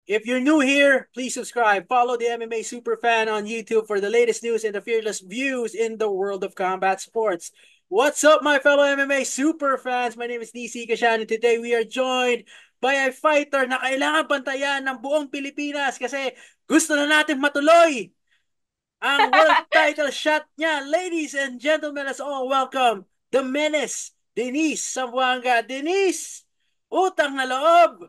If you're new here, please subscribe. Follow the MMA Superfan on YouTube for the latest news and the fearless views in the world of combat sports. What's up, my fellow MMA Superfans? My name is DC Kashan, and today we are joined by a fighter na kailangan bantayan ng buong Pilipinas kasi gusto na natin matuloy ang world title shot niya. Ladies and gentlemen, let's all welcome the menace, Denise Zamboanga. Denise, utang na loob!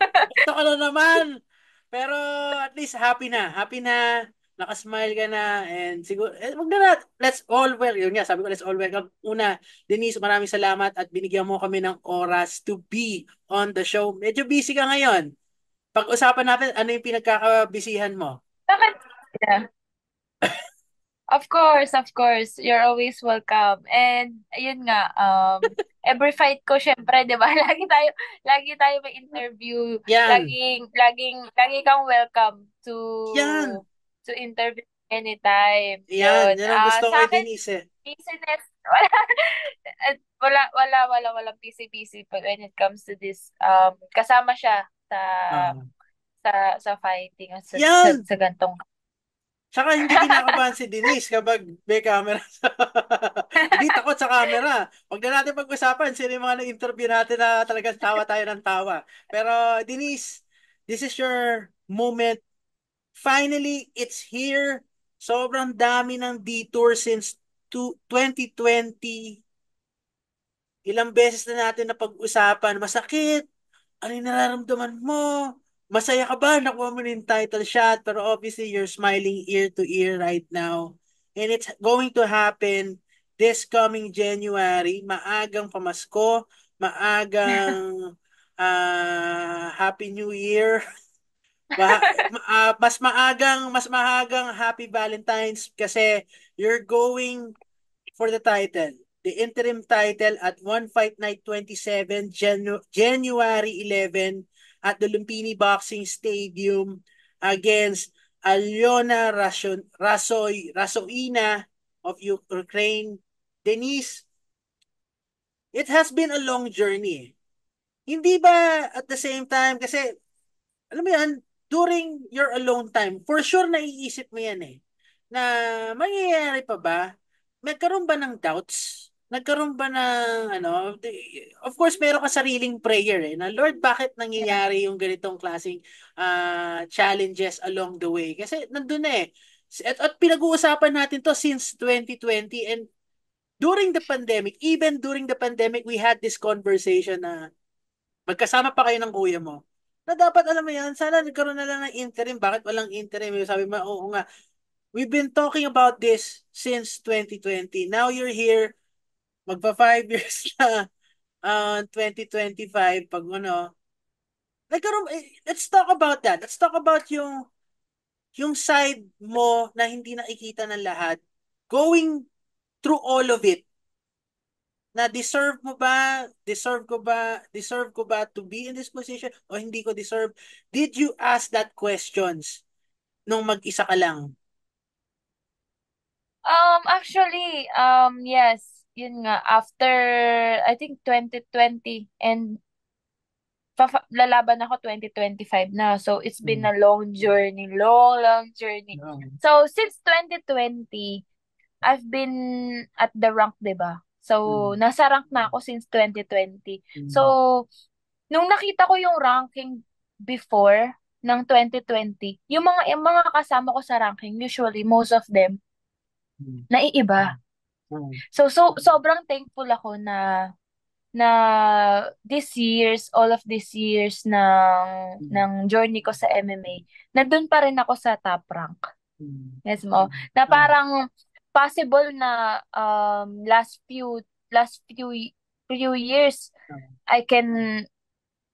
Ito ka na naman. Pero at least happy na. Happy na. Nakasmile ka na. And siguro, wag na let's all well. Yun nga, sabi ko, let's all welcome. Una, Denise, maraming salamat at binigyan mo kami ng oras to be on the show. Medyo busy ka ngayon. Pag-usapan natin, ano yung pinagkakabisihan mo? Bakit? Yeah. Of course. You're always welcome. And ayun nga, every fight ko syempre, 'di ba? Lagi tayo may interview. Yan. Lagi kang welcome Yan. to interview anytime. Yan. Yun. Yan ang gusto ko Sa kay akin, Denise eh. business, walang busy pag when it comes to this. Kasama siya Ah. sa fighting at Yan. sa gantong. Tsaka hindi kinakabahan si Denise kapag may camera. Hindi takot sa camera. Huwag na natin pag-usapan sino yung mga na-interview natin na talagang tawa tayo ng tawa. Pero Denise, this is your moment. Finally, it's here. Sobrang dami ng detour since 2020. Ilang beses na natin na pag-usapan. Masakit. Ano yung nararamdaman mo? Masaya ka ba? Nakuha mo na yung title shot, pero obviously you're smiling ear to ear right now. And it's going to happen this coming January. Maagang pamasko, maagang Happy New Year. Mas maagang Happy Valentine's kasi you're going for the title. The interim title at One Fight Night 27, January 11 at the Lumpini Boxing Stadium against Alyona Rasoina of Ukraine. Denise, it has been a long journey. Hindi ba at the same time, kasi alam mo yan, during your alone time, for sure naiisip mo yan eh, na mangyayari pa ba? Nagkaroon ba ng doubts? Nagkaroon ba ng ano? Of course, meron ka sariling prayer eh, na Lord, bakit nangyayari yung ganitong klaseng challenges along the way? Kasi nandun na eh. At pinag-uusapan natin to since 2020 and during the pandemic, even during the pandemic, we had this conversation na magkasama pa kayo ng kuya mo na dapat alam mo yan, sana nagkaroon na lang ng interim. Bakit walang interim? Yung sabi mo, oo nga, we've been talking about this since 2020. Now you're here, magpa 5 years na 2025 pag ano. Let's talk about that. Let's talk about yung side mo na hindi nakikita ng lahat. Going through all of it na deserve ko ba to be in this position o hindi ko deserve? Did you ask that questions nung mag-isa ka lang? Yes, yun nga, after, I think 2020 and lalaban ako 2025 na. So, it's been Hmm. a long journey, long journey. No. So, since 2020, I've been at the rank, 'di ba? So, Hmm. nasa rank na ako since 2020. Hmm. So, nung nakita ko yung ranking before ng 2020, yung mga kasama ko sa ranking, usually most of them Hmm. naiiba. Hmm. So sobrang thankful ako na all of these years Hmm. ng journey ko sa MMA, nandun pa rin ako sa top rank. Hmm. Yes mo. Na Ah. parang possible na last few years Ah. I can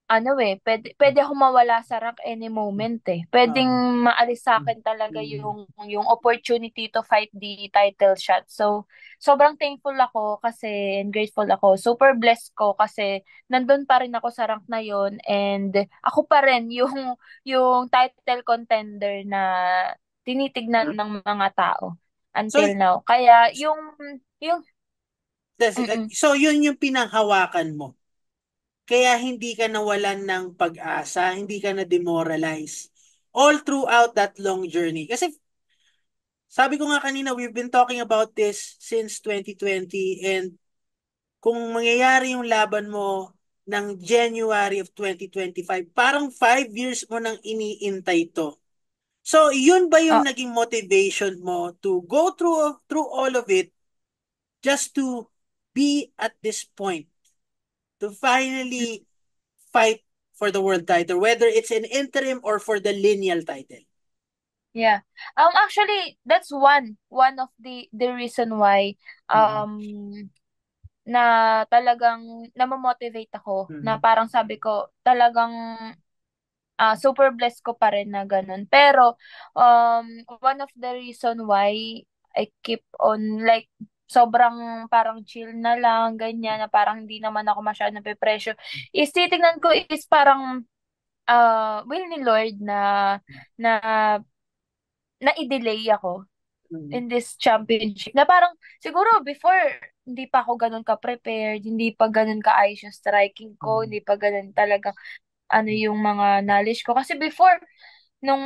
pwede akong mawala sa rank any moment eh. Pwedeng Ah. maalis sa Hmm. akin talaga Hmm. yung opportunity to fight the title shot. So, sobrang thankful ako kasi and grateful ako. Super blessed ko kasi nandun pa rin ako sa rank na yon and ako pa rin yung title contender na tinitignan ng mga tao So, until now. Kaya yung mm-mm. so yun yung pinanghawakan mo. kaya hindi ka nawalan ng pag-asa, hindi ka na-demoralize all throughout that long journey. Kasi sabi ko nga kanina, we've been talking about this since 2020, and kung mangyayari yung laban mo ng January of 2025, parang 5 years mo nang iniintay to. So, yun ba yung Oh, naging motivation mo to go through all of it just to be at this point, to finally fight for the world title, whether it's an interim or for the lineal title? yeah. Actually, that's one of the reason why Mm. um na talagang namo-motivate ako na Mm. parang sabi ko talagang super blessed ko pa rin na ganun. Pero one of the reason why I keep on like sobrang parang chill na lang ganyan na parang hindi naman ako masyadong pe-pressure is titignan ko is parang will ni Lord na na-i-delay ako Mm. in this championship. Na parang, siguro before, hindi pa ako ganun ka-prepared, hindi pa ganun kaayos yung striking ko, Mm. hindi pa ganun talaga ano yung mga knowledge ko. Kasi before, nung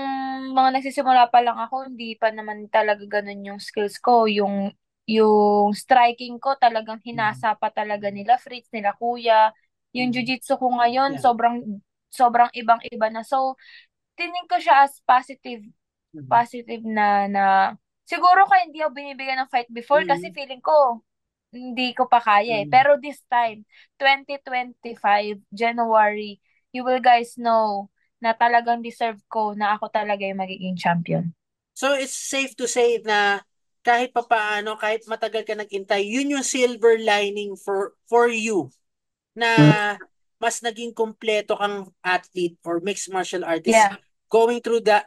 mga nagsisimula pa lang ako, hindi pa naman talaga ganun yung skills ko. Yung striking ko talagang Mm. hinasa pa talaga nila Fritz, nila Kuya. Yung Mm. jiu-jitsu ko ngayon, Yeah. sobrang sobrang ibang-iba na. So, tinig ko siya as Mm. positive na siguro kaya hindi ako binibigyan ng fight before kasi Mm. feeling ko hindi ko pa kaya eh. Mm. Pero this time, 2025, January, you will guys know na talagang deserve ko na ako talaga yung magiging champion. So it's safe to say na kahit papaano, kahit matagal ka nag-intay, yun yung silver lining for you na mas naging kumpleto kang athlete or mixed martial artist Yeah. going through that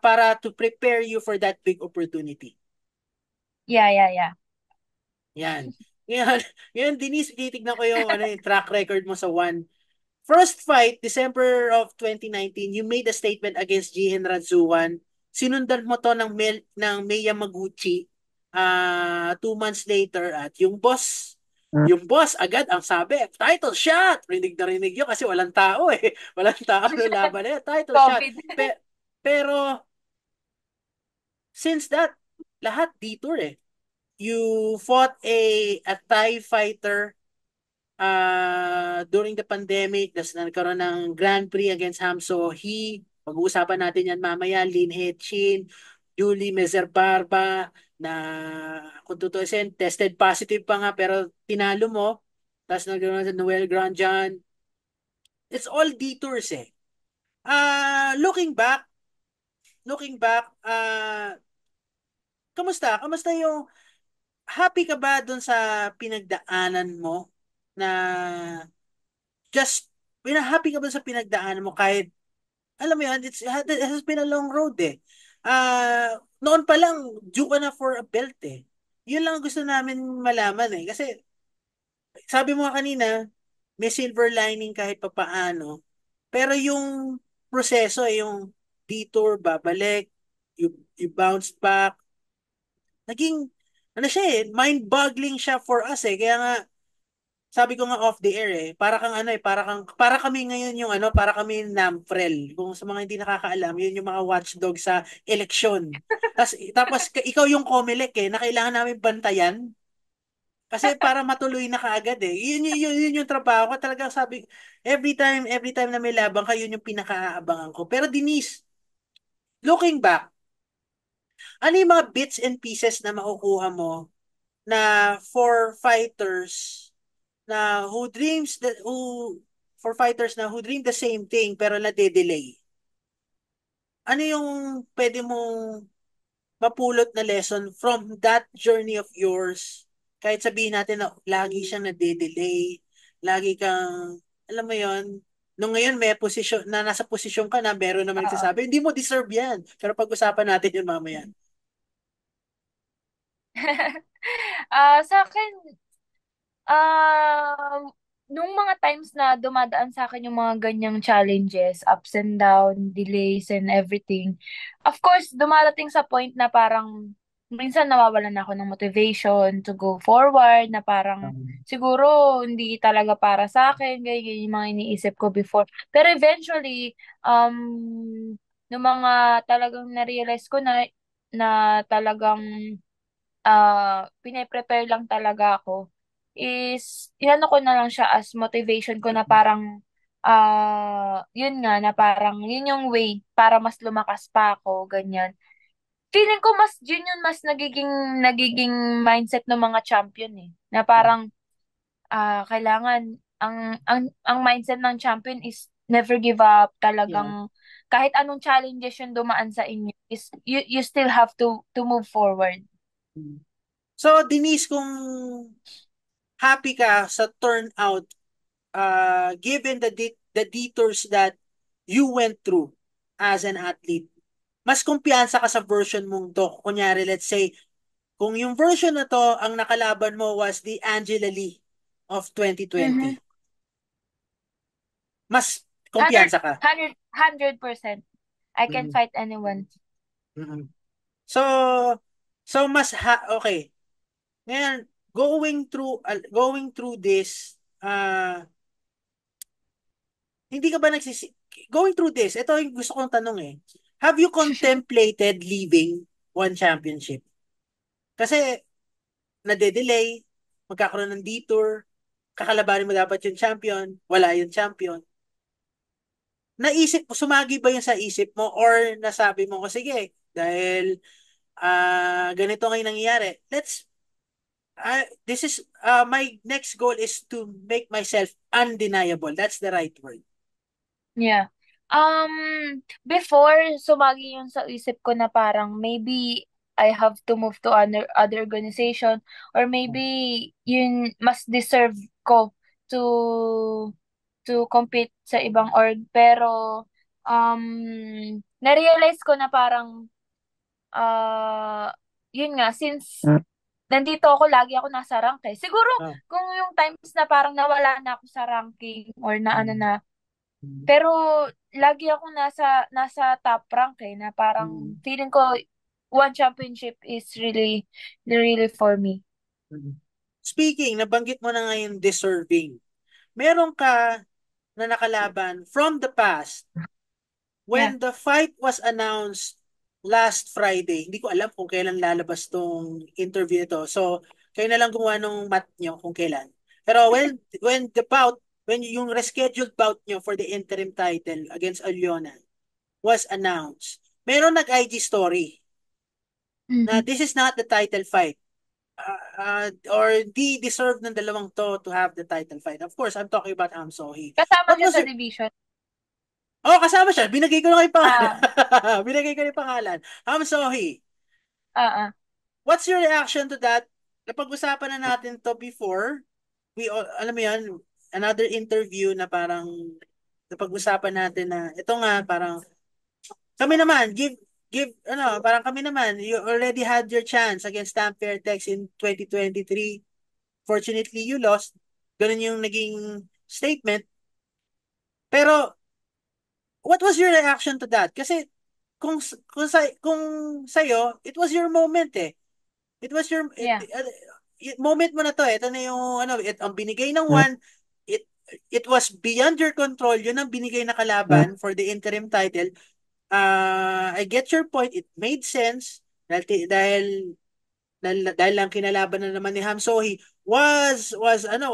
para to prepare you for that big opportunity. Yeah, yeah, yeah. Yan. Ngayon, ngayon Denise, titignan ko yung, yung track record mo sa one. First fight, December of 2019, you made a statement against Jihin Radzuan. Sinundan mo to ng Mei Yamaguchi 2 months later at yung boss agad ang sabi, title shot! Rinig na rinig yun kasi walang tao eh. Walang tao no laban na yun. Title shot. COVID. Pero since that, lahat detour eh. You fought a Thai fighter during the pandemic, tas nagkaroon ng Grand Prix against Hamso He. Pag-uusapan natin yan mamaya. Lin Hechin, Julie Mezerbarba, na kung tutuusin, tested positive pa nga pero tinalo mo. Tapos nagkaroon ng Noel Grandjean. It's all detours eh. Looking back, kamusta? Kamusta yung happy ka ba dun sa pinagdaanan mo na just happy ka ba sa pinagdaanan mo kahit alam mo yan it has been a long road eh. Noon pa lang due ka na for a belt eh. Yun lang ang gusto namin malaman eh kasi sabi mo kanina may silver lining kahit papaano pero yung proseso yung detour babalik you bounce back naging ano siya eh mind-boggling siya for us eh kaya nga sabi ko nga off the air eh, para kang ano eh, para kami ngayon yung ano, para kami NAMFREL. Kung sa mga hindi nakakaalam, yun yung mga watchdog sa eleksyon. Tapos ikaw yung COMELEC eh, na kailangan namin bantayan. Kasi para matuloy na kaagad eh. Yun yung trabaho ko. Talagang sabi, every time na may labang ka, yun yung pinaka-aabangan ko. Pero Denise, looking back, ano yung mga bits and pieces na makukuha mo na for fighters na for fighters na who dream the same thing pero na-delay. Ano yung pwede mong mapulot na lesson from that journey of yours? Kahit sabihin natin na lagi siyang na-delay, lagi kang, alam mo yon nung ngayon may posisyon, na nasa posisyon ka na, meron naman Oo. nagsasabi, hindi mo deserve yan. Pero pag-usapan natin yun mamaya. Sa akin, nung mga times na dumadaan sa akin yung mga ganyang challenges, ups and down, delays and everything, of course, dumarating sa point na parang minsan nawawalan na ako ng motivation to go forward na parang siguro hindi talaga para sa akin, ganyan yung mga iniisip ko before. Pero eventually, nung mga talagang na-realize ko na talagang pine-prepare lang talaga ako, is inano ko na lang siya as motivation ko na parang yun nga na parang yun yung way para mas lumakas pa ako, ganyan. Feeling ko mas yun yung mas nagiging mindset ng mga champion eh. Na parang kailangan ang mindset ng champion is never give up, Yeah. talagang kahit anong challenges yung dumaan sa inyo is you still have to move forward. So, Denise, kung happy ka sa turnout, given the detours that you went through as an athlete, mas kumpiyansa ka sa version mong to. Kunyari, let's say, kung yung version na to, ang nakalaban mo was the Angela Lee of Mhm. 2020, mas 100, kumpiyansa ka. 100%. I can Mhm. fight anyone. Mhm. So, okay. Ngayon, going through this, hindi ka ba going through this, ito yung gusto kong tanong eh. Have you contemplated leaving one championship? Kasi nade-delay, magkakaroon ng detour, kakalabanin mo dapat yung champion, wala yung champion. Naisip mo, sumagi ba yun sa isip mo or nasabi mo ko, sige, dahil ganito ngayon nangyayari, this is, my next goal is to make myself undeniable. That's the right word. Yeah. Before, sumagi yun sa isip ko na parang maybe I have to move to other organization or maybe yun mas deserve ko to compete sa ibang org. Pero, na-realize ko na parang, yun nga, since nandito ako, lagi ako nasa rank eh. Siguro, Ah, kung yung times na parang nawala na ako sa ranking or na ano mm, na, mm, pero lagi ako nasa top rank eh, na parang mm, feeling ko one championship is really really for me. mm. Speaking, nabanggit mo na ngayon deserving. Meron ka na nakalaban from the past Yeah. when the fight was announced last Friday. Hindi ko alam kung kailan lalabas tong interview ito. So, kayo na lang gumawa ng mat nyo kung kailan. Pero when the bout, when yung rescheduled bout nyo for the interim title against Alyona was announced, meron nag-IG story na Mhm. this is not the title fight. Or di deserve ng dalawang to have the title fight. Of course, I'm talking about Am Sohee. Kasama What siya was sa your... division. Oh, kasama siya. Binigay ko na kayo pangalan. Ah, Binigay ko na yung pangalan. Am Sohee. ah. What's your reaction to that? Napag-usapan na natin to before. Alam mo yan, another interview na parang napag-usapan natin na ito nga parang kami naman parang kami naman you already had your chance against Tampere Tex in 2023. Fortunately, you lost. Ganun yung naging statement. Pero what was your reaction to that? Kasi kung sa'yo, it was your moment eh. It was Yeah. moment mo na to eh. Ito na yung ang binigay ng one, it it was beyond your control. Yun ang binigay na kalaban for the interim title. I get your point. It made sense dahil lang kinalaban na naman ni Ham Sohee was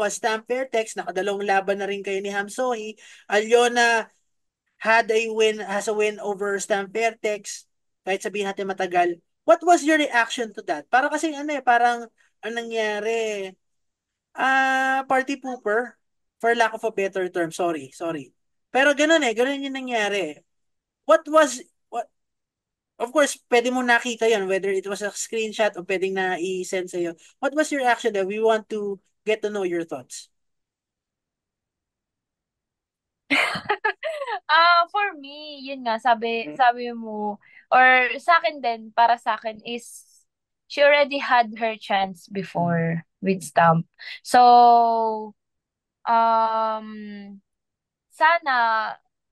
Stamp Fairtex, nakadalawang laban na rin kayo ni Ham Sohee. Alyona has a win over Stamp Fairtex, kahit sabihin natin matagal. What was your reaction to that? Para kasi parang ang nangyari, party pooper, for lack of a better term, sorry. Pero ganun yung nangyari. What was, what, of course, pwede mo nakita yan, whether it was a screenshot o pwedeng na i-send sa'yo. What was your reaction there? We want to get to know your thoughts. For me, yun nga, sabi mo, or sa akin din, para sa akin is, she already had her chance Mm. before with Stamp. So, sana,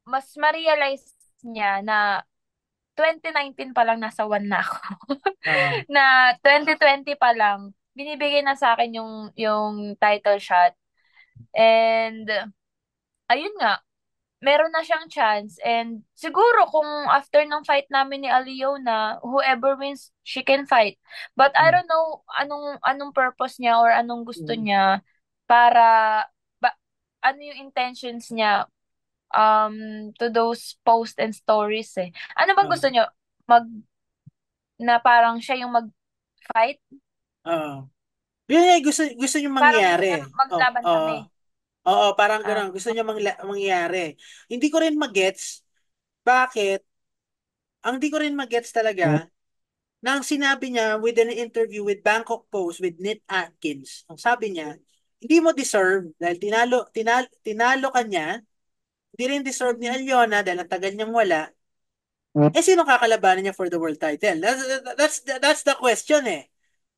mas ma-realize niya na 2019 pa lang nasa 1 na ako. Ah, Na 2020 pa lang, binibigay na sa akin yung title shot. And ayun nga, meron na siyang chance. And siguro kung after ng fight namin ni Aliona, whoever wins, she can fight. But I mm, don't know anong purpose niya or anong gusto mm, niya para ba, ano yung intentions niya to those posts and stories eh. Ano bang ah, gusto niyo? Mag na parang siya yung mag-fight? ah. Yun nga, gusto niyo Parang gusto niya mangyari. Oh, maglaban oo. kami. Oo, parang Ah, gano'n. Gusto niya mangyari. Hindi ko rin magets bakit, ang di ko rin magets talaga, na ang sinabi niya with an interview with Bangkok Post with Nate Atkins, ang sabi niya, hindi mo deserve dahil tinalo ka niya, hindi rin deserve ni mm. Alyona dahil ang tagal niyang wala. Sino kakalabanin niya for the world title? That's the question eh.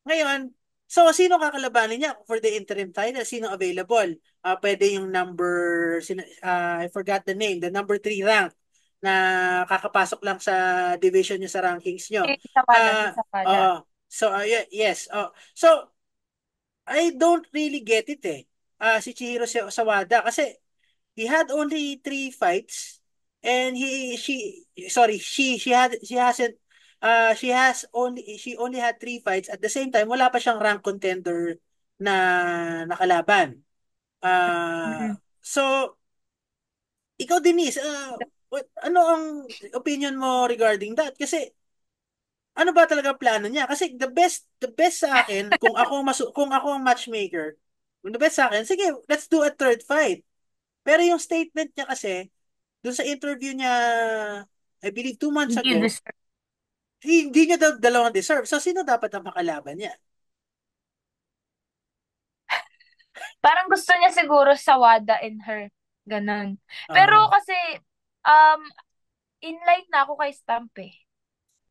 Ngayon, so sino kakalabanin niya for the interim title? Sino available? Pwede yung I forgot the name, the number 3 rank na kakapasok lang sa division niyo sa rankings niyo. Si Sawada. Oo. So, yes. So, I don't really get it eh. Si Chihiro Sawada kasi he had only 3 fights and she only had 3 fights at the same time wala pa siyang rank contender na nakalaban. Mm-mm. So ikaw Denise, ano ang opinion mo regarding that? Kasi ano ba talaga plano niya? Kasi the best sa akin kung ako ang matchmaker, the best sa akin, sige, let's do a third fight. Pero yung statement niya kasi doon sa interview niya, I believe 2 months Hindi ago, deserve. hindi niya daw dalawang deserve. So, sino dapat ang makalaban niya? Parang gusto niya siguro Sawada and her. Ganon. Pero Oo. kasi, um, inline na ako kay Stamp eh.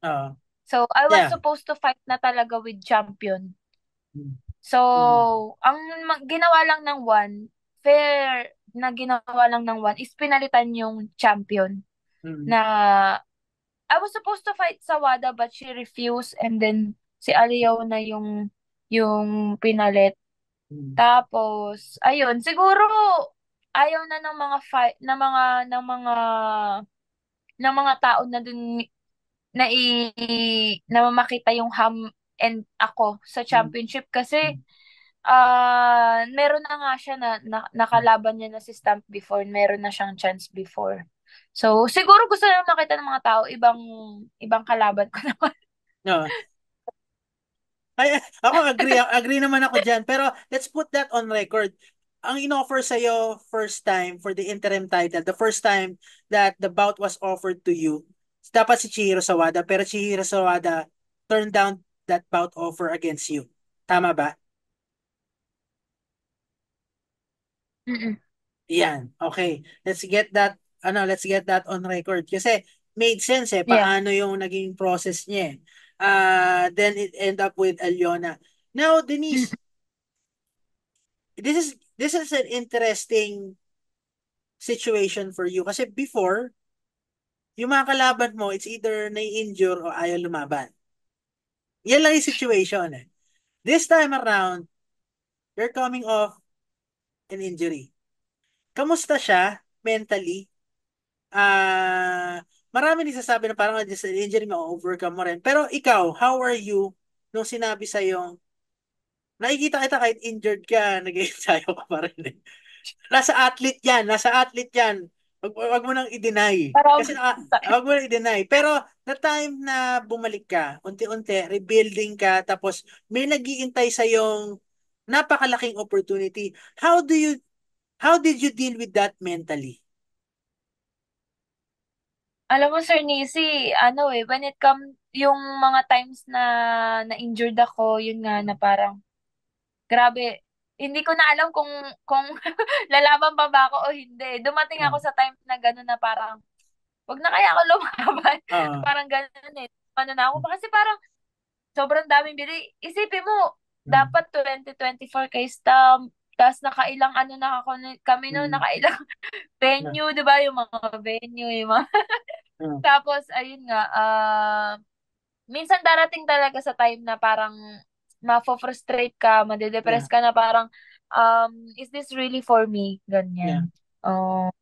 Oo. So, I was Yeah. supposed to fight na talaga with champion. Mm. So, Mm. ang ginawa lang ng one, fair na ginawa lang ng one, is pinalitan yung champion. Mm. Na, I was supposed to fight Sawada but she refused and then si Aliyaw na yung pinalit. Mm. Tapos, ayun, siguro ayaw na ng mga fight ng mga tao na dun na makita yung Ham and ako sa Mm. championship kasi meron na nga siya na Mm. nakalaban niya na si Stamp before, meron na siyang chance before. So, siguro gusto na makita ng mga tao ibang ibang kalaban ko naman. Oo. Ako agree naman ako diyan. Pero let's put that on record. Ang inoffer sa'yo first time for the interim title, the first time that the bout was offered to you, dapat si Chihiro Sawada, pero Chihiro Sawada turned down that bout offer against you. Tama ba? Mm-mm. Yan. Okay. Let's get that on record. Kasi made sense eh, Yeah. paano yung naging process niya eh. Then it end up with Alyona. Now, Mm-mm. Denise, this is an interesting situation for you kasi before, yung mga kalaban mo, it's either nai-injure o ayaw lumaban. Yan lang yung situation eh. This time around, you're coming off an injury. Kamusta siya mentally? Marami nagsasabi na parang just an injury mo, overcome mo rin. Pero ikaw, how are you nung sinabi sa'yo, nakikita kita kahit injured ka, nag-ensayo ka pa rin eh. Nasa athlete yan. Wag mo nang i-deny. Parang, Kasi wag mo nang i-deny. Pero the time na bumalik ka, unti-unti, rebuilding ka, tapos may nag-iintay sa yung napakalaking opportunity. How did you deal with that mentally? alam mo, Sir Nisi, ano eh, when it come, yung mga times na na-injured ako, yun nga na parang, grabe, hindi ko na alam kung lalaban pa ba ako o hindi. Dumating Ah, ako sa time na gano'n na parang, wag na kaya ako lumaban. ah, Parang gano'n eh. Ano na ako, kasi parang, sobrang daming bili. Isipin mo, mm, dapat 2024 kay Stamp, tapos nakailang ano na ako, kami no, mm, nakailang ah, venue, di ba? Yung mga venue, yung mga Ah, Tapos, ayun nga, minsan darating talaga sa time na parang mafo-frustrate ka, yeah, madedepress ka na parang, is this really for me? yeah. Ganyan. Oh,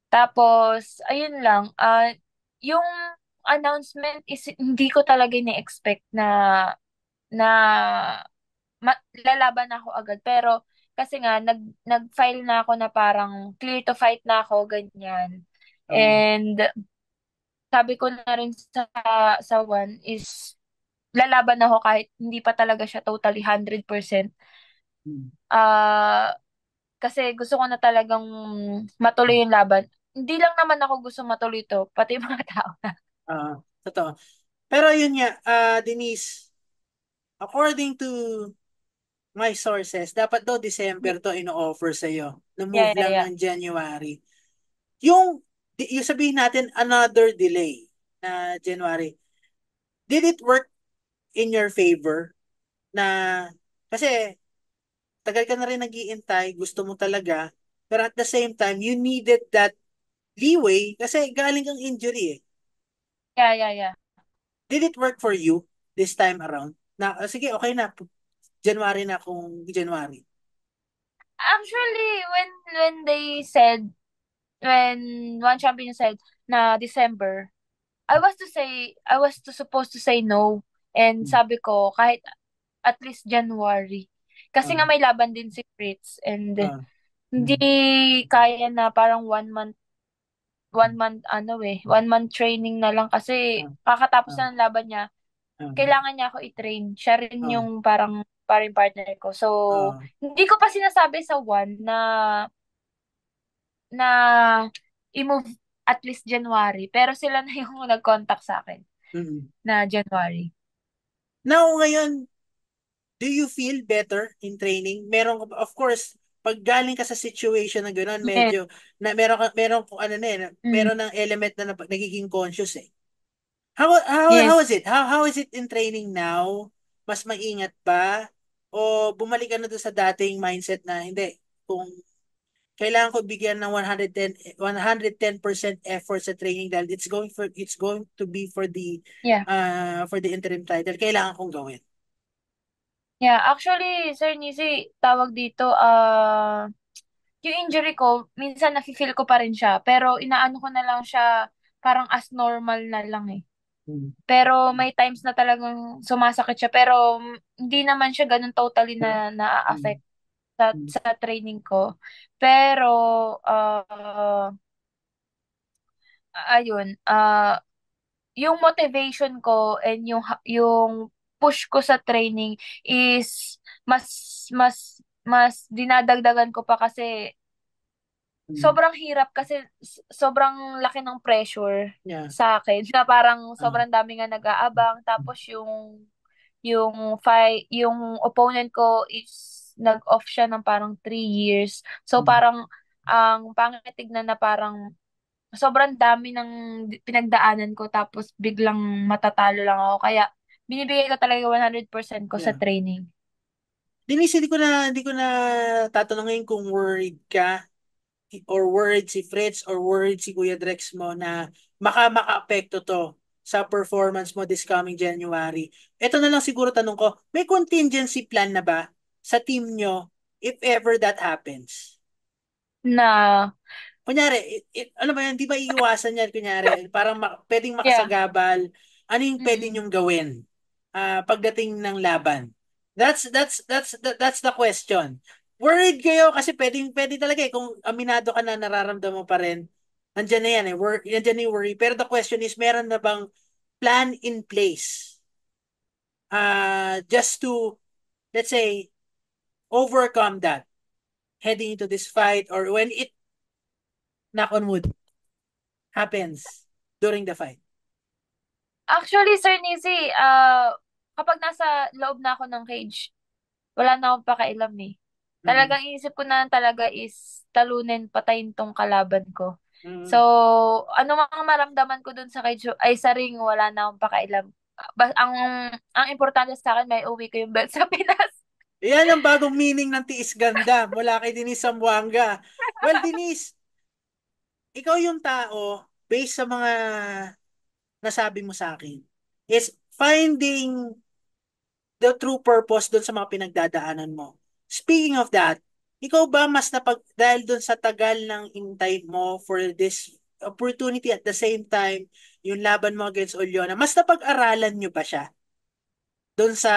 tapos, ayun lang, yung announcement is hindi ko talaga ni-expect na lalaban ako agad. Pero, kasi nga, nag-file na ako na parang clear to fight na ako, ganyan. Um, And, sabi ko na rin sa one is, lalaban ako kahit hindi pa talaga siya totally 100%. mm, Ah, kasi gusto ko na talagang matuloy yung laban. Hindi lang naman ako gusto matuloy to, pati yung mga tao. totoo. Pero yun nga, Denise, according to my sources, dapat daw December to ino-offer sa'yo. Yeah, Na-move yeah, lang yeah. ng January. Yung sabihin natin, another delay na January. Did it work in your favor? Na, kasi tagal ka na rin nag-iintay, gusto mo talaga, pero at the same time, you needed that leeway kasi galing kang injury eh. Yeah, yeah, yeah. Did it work for you this time around? Na, sige, okay na. January na kung January. Actually, when they said, when one champion said na December, I was to supposed to say no. And Hmm. sabi ko, kahit at least January. Kasi Ah, nga may laban din si Fritz. And ah, hindi hmm, kaya na parang one month training na lang kasi ah, kakatapos ah, na ng laban niya, ah, kailangan niya ako i-train. Siya rin ah, yung parang paring partner ko. So, ah, hindi ko pa sinasabi sa one na i-move at least January. Pero sila na yung nag-contact sa akin mm. na January. Now, ngayon, do you feel better in training? Meron, of course, pag galing ka sa situation na gano'n, Yes. medyo, meron kung ano na eh, Mm. meron ng element na nagiging conscious eh. How Yes. is it? How is it in training now? Mas maingat ba? O bumalik ka na doon sa dating mindset na hindi, kung kailangan ko bigyan ng 110% effort sa training dahil it's going to be Yeah. for the interim title. Kailangan kong gawin. Yeah. Actually, Sir Nisi, tawag dito, yung injury ko, minsan nafe-feel ko pa rin siya. Pero inaano ko na lang siya parang as normal na lang eh. Mm. Pero may times na talagang sumasakit siya. Pero hindi naman siya ganun totally na Mm. na-affect sa training ko. Pero, ayun, yung motivation ko and yung push ko sa training is mas mas dinadagdagan ko pa kasi Mm. sobrang hirap kasi sobrang laki ng pressure Yeah. sa akin na parang Ah. sobrang dami nga nag-aabang tapos yung opponent ko is nag-off siya ng parang 3 years. So Mm. parang ang pangit tignan na parang sobrang dami ng pinagdaanan ko tapos biglang matatalo lang ako. Kaya binibigay ko talaga 100% ko sa Yeah. training. Denise, hindi ko na tatanungin kung worried ka or worried si Fritz or worried si Kuya Drex mo na maka-apekto to sa performance mo this coming January. Ito na lang siguro tanong ko, may contingency plan na ba sa team nyo if ever that happens? Na, Kunyari, alam mo yan, di ba iiwasan yan, kunyari, parang pwedeng yeah. makasagabal, ano yung pwede Mm-mm. nyong gawin pagdating ng laban? That's the question. Worried kayo kasi pwede talaga eh, kung aminado ka na nararamdaman mo pa rin, nandyan na yan eh, nandyan na yung worry. Pero the question is, meron na bang plan in place just to, let's say, overcome that heading into this fight or when it, knock on wood, happens during the fight. Actually, Sir Nisi, kapag nasa loob na ako ng cage, wala na akong pakialam eh. Mm. Talagang inisip ko na lang talaga is talunin, patayin tong kalaban ko. So, Mm. ano mang maramdaman ko dun sa cage, ay sa ring, wala na akong pakialam. Ang importante sa akin, may uwi ko yung belt sa Pinas. Yan ang bagong meaning ng tiis ganda mula kay Denise Zamboanga. Well, Denise, ikaw yung tao, based sa mga nasabi mo sa akin is finding the true purpose doon sa mga pinagdadaanan mo. Speaking of that, ikaw ba mas dahil doon sa tagal ng intay mo for this opportunity at the same time, yung laban mo against Oliona, mas napag-aralan nyo ba siya? Doon sa,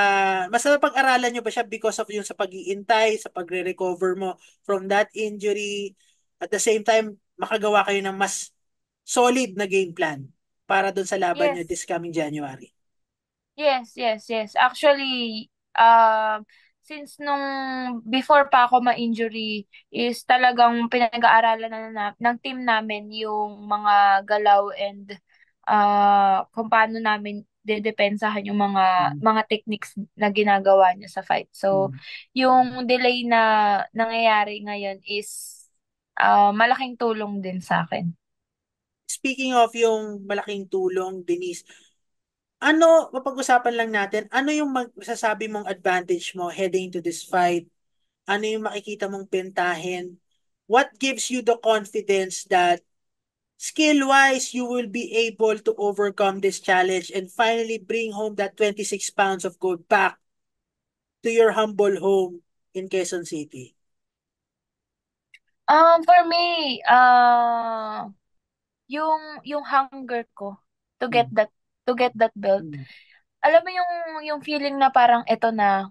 mas napag-aralan nyo ba siya because of yung sa pag-iintay, sa pagre-recover mo from that injury, at the same time, makagawa kayo ng mas solid na game plan para doon sa laban nyo Yes. this coming January? Yes, yes, yes. Actually, since nung before pa ako ma-injury is talagang pinag-aaralan ng team namin yung mga galaw and kung paano namin dedepensahan yung Mm. mga techniques na ginagawa niya sa fight. So, Mm. yung delay na nangyayari ngayon is malaking tulong din sa akin. Speaking of yung malaking tulong, Denise, mapag-usapan lang natin, ano yung masasabi mong advantage mo heading to this fight? Ano yung makikita mong pentahin? What gives you the confidence that skill-wise, you will be able to overcome this challenge and finally bring home that 26 pounds of gold back to your humble home in Quezon City? For me, yung hunger ko to get Mm. that belt. Mm. Alam mo yung feeling na parang eto na,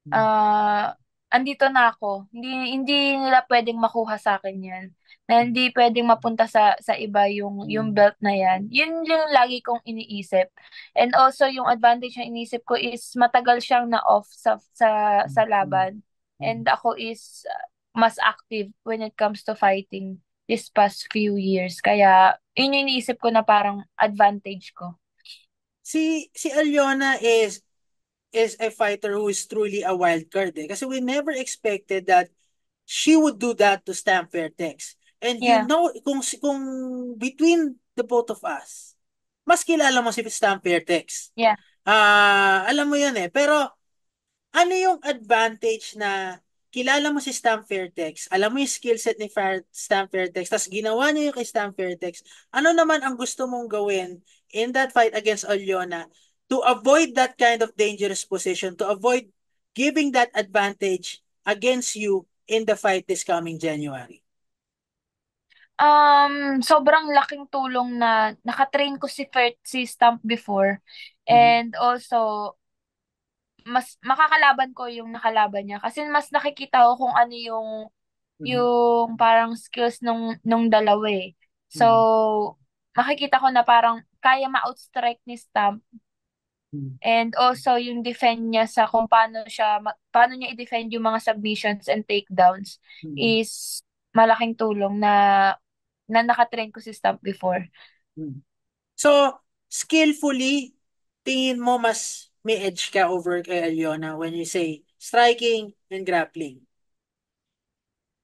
Mm. ah andito na ako. Hindi nila pwedeng makuha sa akin 'yan. Na hindi pwedeng mapunta sa iba yung Mm. belt na 'yan. Yun yung lagi kong iniisip. And also yung advantage na iniisip ko is matagal siyang na off sa Mm. laban. Mm. And ako is mas active when it comes to fighting this past few years. Kaya yun yung iniisip ko na parang advantage ko. Si Aliona is a fighter who is truly a wild card Kasi we never expected that she would do that to Stamp Fairtex. And you Yeah, know, kung between the both of us, mas kilala mo si Stamp Fairtex. yeah. Alam mo yan Pero ano yung advantage na kilala mo si Stamp Fairtex, alam mo yung skill set ni Stamp Fairtex, tapos ginawa niya yung kay Stamp Fairtex, ano naman ang gusto mong gawin in that fight against Oliona to avoid that kind of dangerous position, to avoid giving that advantage against you in the fight this coming January? Sobrang laking tulong na nakatrain ko si Stump before. Mhm. And also, mas makakalaban ko yung nakalaban niya. Kasi mas nakikita ko kung ano Mhm. yung parang skills nung dalawa eh. So, Mhm. makikita ko na parang kaya ma-outstrike ni Stump. Mhm. And also, yung defend niya sa kung paano niya i-defend yung mga submissions and takedowns Mhm. is malaking tulong na nakatrain ko si Stump before. Mhm. So, skillfully, tingin mo mas may edge ka over kay Aliona when you say striking and grappling?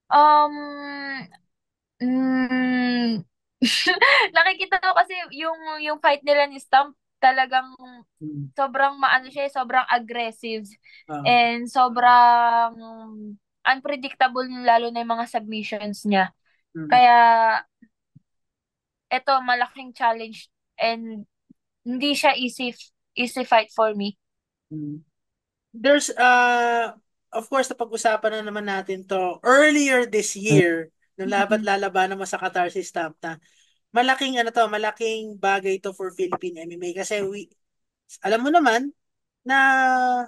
Um, mm, nakikita ko kasi yung fight nila ni Stump talagang Mm. sobrang maano siya, sobrang aggressive Ah. and sobrang unpredictable lalo na yung mga submissions niya. Mm. Kaya eto malaking challenge and hindi siya easy fight for me. Mm. There's of course napag-usapan na naman natin to earlier this year nung labat Mm. lalabanan mo sa Catharsis Stamp na malaking bagay to for Philippine MMA kasi alam mo naman na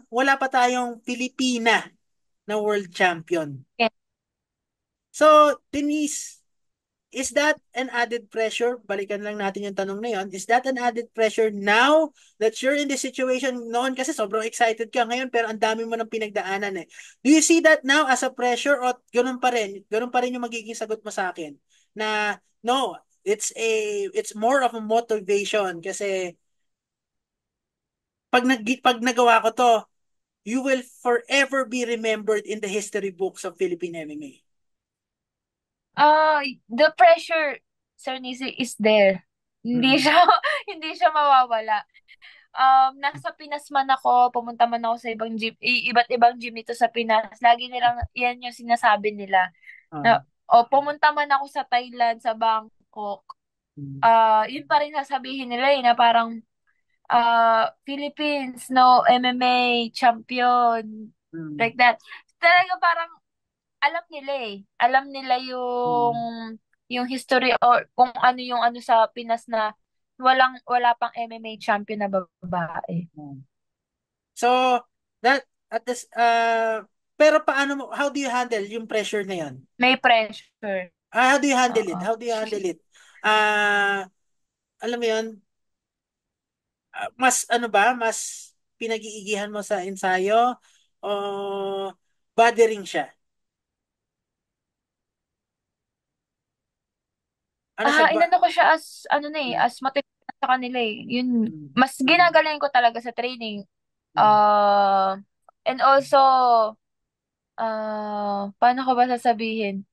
wala pa tayong Pilipina na world champion. Yeah. So, Denise, is that an added pressure? Balikan lang natin yung tanong na yon. Is that an added pressure now that you're in this situation noon? Kasi sobrang excited ka ngayon pero ang dami mo ng pinagdaanan Do you see that now as a pressure o ganun pa rin? Ganun pa rin yung magiging sagot mo sa akin? Na no, it's more of a motivation kasi pag nagawa ko to, you will forever be remembered in the history books of Philippine MMA. The pressure, Sir Nisi, is there. Hindi Mm. siya hindi siya mawawala. Nasa Pinas man ako, pumunta man ako sa iba't ibang gym dito sa Pinas. Lagi nilang yan yung sinasabi nila. Ah. Na, o pumunta man ako sa Thailand, sa Bangkok. Mm. yun pa rin sasabihin nila na parang Philippines, no MMA champion, Mm. like that. Talaga parang alam nila eh. Alam nila Mm. yung history or kung ano yung ano sa Pinas na wala pang MMA champion na babae. Mm. So, that, at this, pero paano mo, how do you handle yung pressure na yun? May pressure. How do you handle it? Oo. How do you handle it? Ah, alam mo yun, mas ano ba, mas pinag-iigihan mo sa ensayo o bothering siya? Ano siya ba? Inano ko siya as ano na eh, Mm. as motivation sa kanila eh. Yun, Mm. mas Mm. ginagaling ko talaga sa training. Mm. And also, paano ko ba sasabihin?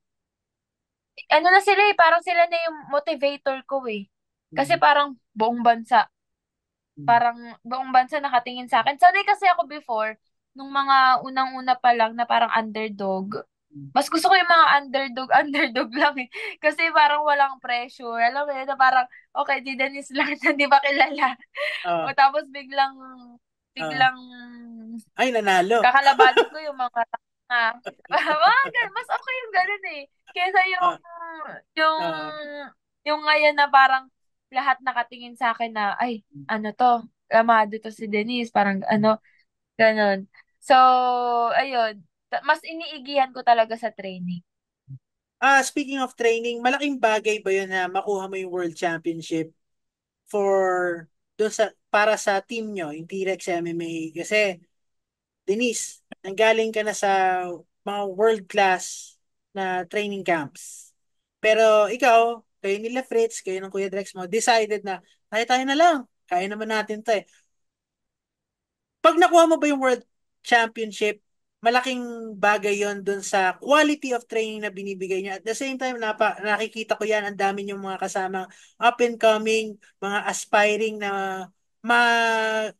Ano na sila eh, parang sila na yung motivator ko eh. Kasi Mm. Mm. parang buong bansa nakatingin sa akin. Sanay kasi ako before, nung mga unang-una pa lang na parang underdog. Mm. Mas gusto ko yung mga underdog, underdog lang eh. Kasi parang walang pressure. Alam mo yun, na parang, okay, di Denise lang na di ba kilala? O Ah, tapos ah. biglang Ay, nanalo. kakalabanin ko yung mga tanga. Mas okay yung ganun eh. Kesa Ah, yung, ah. yung ngayon na parang lahat nakatingin sa akin na, ay, ano to, amado to si Denise, parang ano, ganun. So, ayun, mas iniigihan ko talaga sa training. Speaking of training, malaking bagay ba yun na makuha mo yung World Championship for doon sa para sa team nyo, yung T-Rex MMA? Kasi Denise, nanggaling ka na sa mga world-class na training camps. Pero ikaw, kayo nila Fritz, kayo ng Kuya Drex mo, decided na, tayo-tayo na lang. Kaya naman natin to eh. Pag nakuha mo ba yung World Championship, malaking bagay yon dun sa quality of training na binibigay niya. At the same time, nakikita ko yan, ang dami yung mga kasamang up and coming, mga aspiring na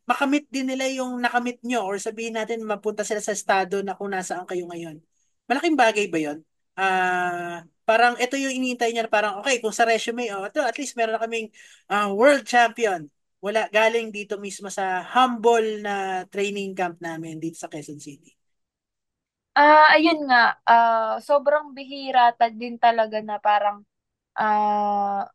makamit din nila yung nakamit nyo or sabihin natin mapunta sila sa estado na kung nasaan kayo ngayon. Malaking bagay ba yon? Parang ito yung iniintay niya, parang okay, kung sa resume, oh, ito, at least meron na kaming world champion. Wala, galing dito mismo sa humble na training camp namin dito sa Quezon City. Ayun nga, sobrang bihira din talaga na parang ah,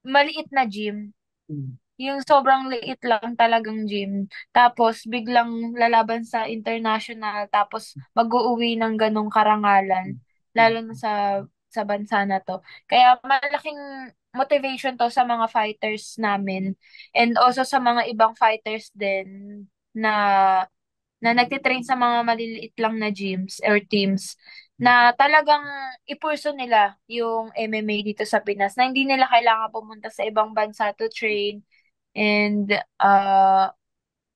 maliit na gym. Mm. Yung sobrang liit lang talagang gym. Tapos biglang lalaban sa international, tapos mag-uuwi ng ganong karangalan, Mm. lalo na sa bansa na to. Kaya malaking motivation to sa mga fighters namin and also sa mga ibang fighters din na nagtitrain sa mga maliliit lang na gyms or teams na talagang ipurso nila yung MMA dito sa Pinas na hindi nila kailangan pumunta sa ibang bansa to train and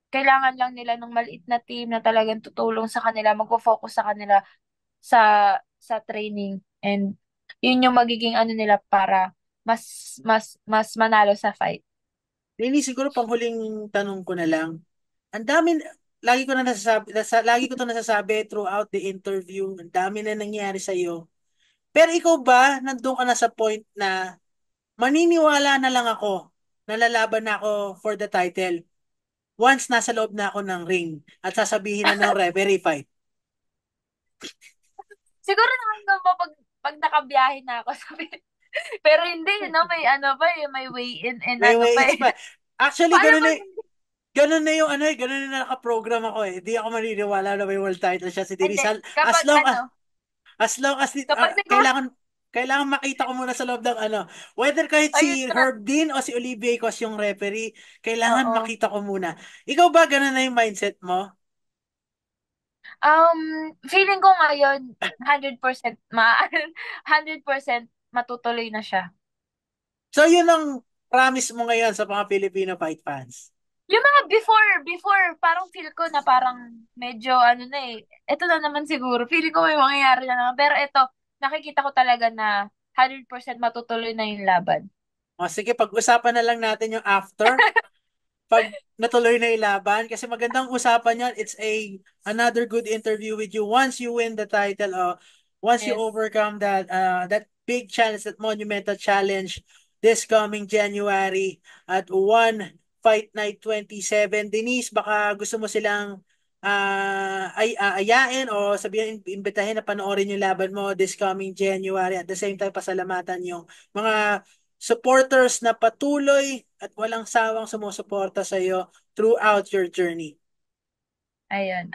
kailangan lang nila ng maliit na team na talagang tutulong sa kanila, magfo-focus sa kanila sa training and yun yung magiging ano nila para mas manalo sa fight. Nini, siguro panghuling tanong ko na lang. Ang dami, lagi ko to nasasabi throughout the interview. Ang dami na nangyari sa iyo. Pero ikaw ba, nandun ka na sa point na maniniwala na lang ako na lalaban na ako for the title once nasa loob na ako ng ring at sasabihin na ng referee fight. Siguro naman pag nakabiyahe na ako pero hindi, may ano pa eh, may weigh-in and May ano pa way eh. it's pa. Actually, Paano pag ganun na yung ano eh, ganun na nakaprogram ako eh. Hindi ako maniniwala na may world title siya si hindi, Rizal. kapag ano, As long as kapag siguro, kailangan makita ko muna sa loob ng ano. Whether kahit ayun si nga, Herb Dean o si Olivier Cos yung referee, kailangan oo. makita ko muna. Ikaw ba ganun na yung mindset mo? Feeling ko ngayon, 100% 100% matutuloy na siya. So yun ang promise mo ngayon sa mga Filipino fight fans. Yung mga before, parang feel ko na parang medyo ano na eh, eto na naman siguro, feeling ko may mangyayari na naman. Pero eto, nakikita ko talaga na 100% matutuloy na yung laban. O sige, pag-usapan na lang natin yung after. Pag natuloy na yung laban, kasi magandang usapan yan. It's another good interview with you once you win the title, once you Yes. overcome that big challenge, that monumental challenge this coming January at One Fight Night 27. Denise, baka gusto mo silang ayain o sabihin, imbitahin na panoorin yung laban mo this coming January. At the same time, pasalamatan yung mga supporters na patuloy at walang sawang sumusuporta sa iyo throughout your journey. Ayun.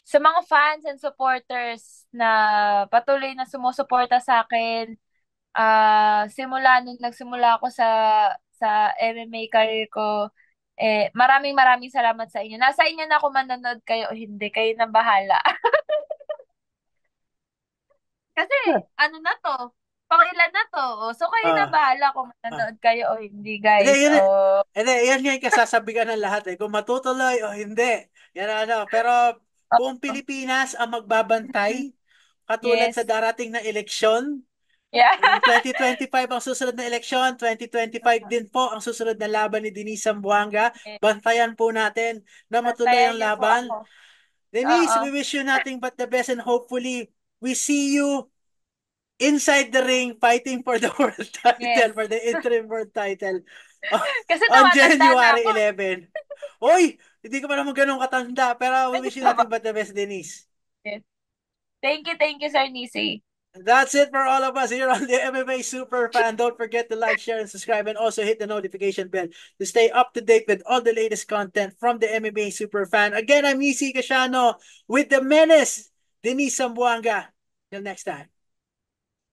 Sa mga fans and supporters na patuloy na sumusuporta sa akin, simula nung nagsimula ako sa MMA career ko, maraming maraming salamat sa inyo. Nasa inyo na kung manonood kayo o hindi, kayo na bahala. Kasi, ano na to, pangilan na to. So, kayo na Ah, bahala kung ah. manonood kayo o hindi, Hindi, guys. yun, Oh, hindi, yan nga yung kasasabihan ng lahat eh. Kung matutuloy o hindi. Yan ano. Pero buong oh, Pilipinas ang magbabantay katulad sa yes. darating na eleksyon. Yeah. 2025 ang susunod na eleksyon, 2025 din po ang susunod na laban ni Denise Zamboanga. Bantayan po natin na matuloy Bantayan ang niyo po ako. laban. Denise, Oo. we wish you nothing but the best and hopefully we see you inside the ring fighting for the world title, Yes. for the interim world title Kasi on tumatanda na January ako. 11. Hoy, hindi ko pa naman ganun katanda, pero we Hindi wish you pa ba? nothing but the best, Denise. Yes. Thank you, Sir Nisi. That's it for all of us here on the MMA Super Fan. Don't forget to like, share, and subscribe, and also hit the notification bell to stay up to date with all the latest content from the MMA Super Fan. Again, I'm Nisi Casiano with the menace, Denise Sambuanga. Till next time.